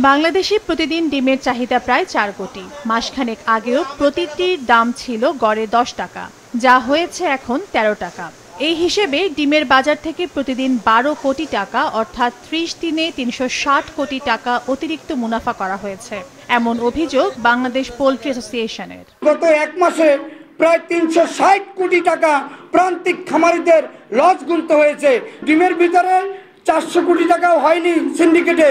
বাংলাদেশে প্রতিদিন ডিমের চাহিদা প্রায় ৪ কোটি। মাসখানেক আগেও প্রতিটির দাম ছিল গড়ে ১০ টাকা, যা হয়েছে এখন ১৩ টাকা। এই হিসেবে ডিমের বাজার থেকে প্রতিদিন ১২ কোটি টাকা অর্থাৎ ৩০ দিনে ৩৬০ কোটি টাকা অতিরিক্ত মুনাফা করা হয়েছে, এমন অভিযোগ বাংলাদেশ পোল্ট্রি অ্যাসোসিয়েশনের। গত এক মাসে প্রায় ৩৬০ কোটি টাকা প্রান্তিক খামারিদের লস গুনতে হয়েছে। ডিমের ভিতরে ৪০০ কোটি টাকাও হয়নি সিন্ডিকেটে।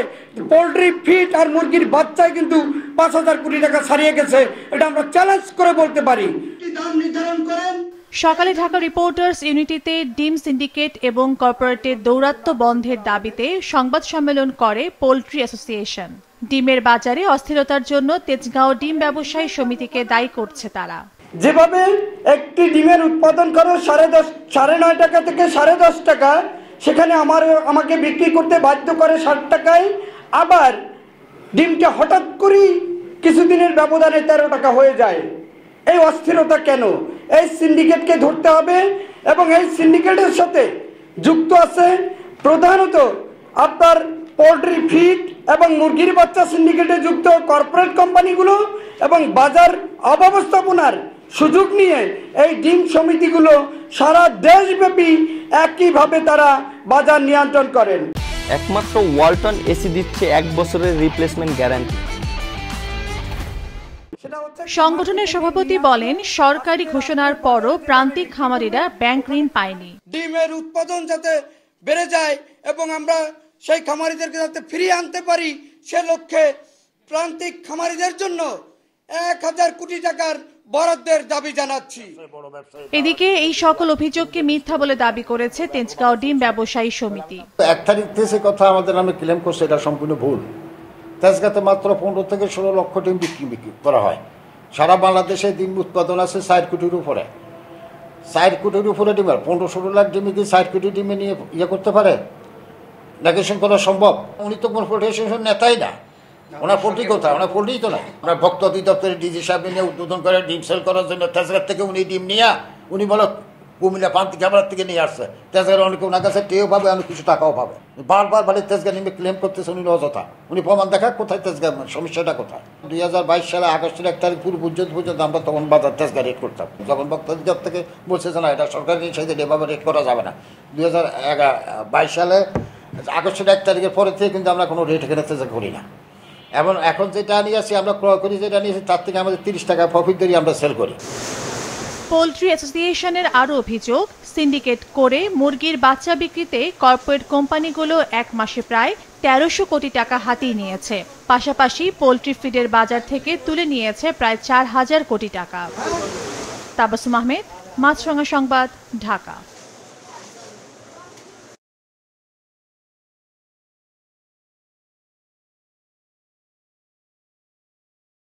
পোল্ট্রি ফিড আর মুরগির বাচ্চায় কিন্তু ৫,০০০ কোটি টাকা ছাড়িয়ে গেছে। এটা আমরা চ্যালেঞ্জ করে বলতে পারি। দাম নির্ধারণ করেন। সকালে ঢাকা রিপোর্টার্স ইউনিটিতে ডিম সিন্ডিকেট এবং কর্পোরেটের দৌরাত্ম্য বন্ধের দাবিতে সংবাদ সম্মেলন করে পোল্ট্রি অ্যাসোসিয়েশন। ডিমের বাজারে অস্থিরতার জন্য তেজগাঁও ডিম ব্যবসায়ী সমিতিকে দায়ী করছে তারা। যেভাবে একটি ডিমের উৎপাদন করে 9.5 টাকা থেকে 10.5 টাকা, সেখানে আমাকে বিক্রি করতে বাধ্য করে 60 টাকায়। আবার ডিমটা হঠাৎ করেই কিছুদিনের ব্যবধানে 13 টাকা হয়ে যায়। এই অস্থিরতা কেন? এই সিন্ডিকেটকে ধরতে হবে এবং এই সিন্ডিকেটের সাথে যুক্ত আছে প্রধানত আপনার পোল্ট্রি ফিড এবং মুরগির বাচ্চা সিন্ডিকেটে যুক্ত কর্পোরেট কোম্পানিগুলো এবং বাজার অব্যবস্থাপনার সুযোগ নিয়ে এই ডিম সমিতিগুলো সারা দেশব্যাপী একইভাবে তারা বাজার নিয়ন্ত্রণ করেন। একমাত্র ওয়ালটন এসি দিচ্ছে 1 বছরের রিপ্লেসমেন্ট গ্যারান্টি। সংগঠনের সভাপতি বলেন, সরকারি ঘোষণার পরও প্রান্তিক খামারিরা ব্যাংক ঋণ পায়নি। ডিমের উৎপাদন যাতে বেড়ে যায় এবং আমরা সেই খামারিদেরকে যাতে ফিরিয়ে আনতে পারি, সে লক্ষ্যে প্রান্তিক খামারিদের জন্য 1000 কোটি টাকার বরাদ্দের দাবি জানাচ্ছি। এদিকে এই সকল অভিযোগকে মিথ্যা বলে দাবি করেছে তেজগাঁও ডিম ব্যবসায়ী সমিতি। 1 তারিখ থেকে কথা আমাদের নামে ক্লেম করছে, এটা সম্পূর্ণ ভুল। তেজগাঁতে মাত্র 15 থেকে 16 লক্ষ ডিম বিক্রি করা হয়। সারা বাংলাদেশে ডিম উৎপাদন আছে 4 কোটির উপরে। 4 কোটির উপরে ডিমের 15-16 লাখ ডিমে কি 4 কোটি ডিমে নিয়ে ইয়ে করতে পারে? নেগোশিয়েশন করা সম্ভব? উনি তো কোনো পোল্ট্রি অ্যাসোসিয়েশন নেতাই না, ওনার পোল্ট্রি কোথায়? ওনার পোল্ট্রি তো নাই। ওনার ভক্ত অধিদপ্তরের ডিজি সাহেব নিয়ে উদ্বোধন করে ডিম সেল করার জন্য তেজগাঁ থেকে উনি ডিম নিয়ে উনি বলো কুমিল্লা প্রান্তিক খামার থেকে নিয়ে আসছে। তেজগাঁর অনেকে ওনার কাছে টেও পাবে, অনেক কিছু টাকাও পাবে। বারবার বাড়ি তেজগাঁ নিয়ে ক্লেম করতেছে উনি অযথা। উনি প্রমাণ দেখা কোথায় তেজগাঁ সমস্যাটা কোথায়? 2022 সালে আগস্টের 1 তারিখ পর্যন্ত আমরা তখন বাজার তেজগাঁ রেট করতাম। যখন ভক্ত অধিদপ্তর থেকে বলছে যে না, এটা সরকারি নিষেধে এভাবে রেট করা যাবে না। 2022 সালে আগস্টের 1 তারিখের পরে থেকে কিন্তু আমরা কোনো রেট এখানে তেজগাঁ করি না। এবং এখন যেটা নিয়ে আসি আমরা ক্রয় করি, যেটা নিয়েছি তার থেকে আমাদের 30 টাকা প্রফিট দিয়ে আমরা সেল করি। পোল্ট্রি অ্যাসোসিয়েশনের আরও অভিযোগ, সিন্ডিকেট করে মুরগির বাচ্চা বিক্রিতে কর্পোরেট কোম্পানিগুলো 1 মাসে প্রায় 1300 কোটি টাকা হাতিয়ে নিয়েছে। পাশাপাশি পোল্ট্রি ফিডের বাজার থেকে তুলে নিয়েছে প্রায় 4000 কোটি টাকা। তাবাসসুম আহমেদ, মাছরাঙা সংবাদ, ঢাকা।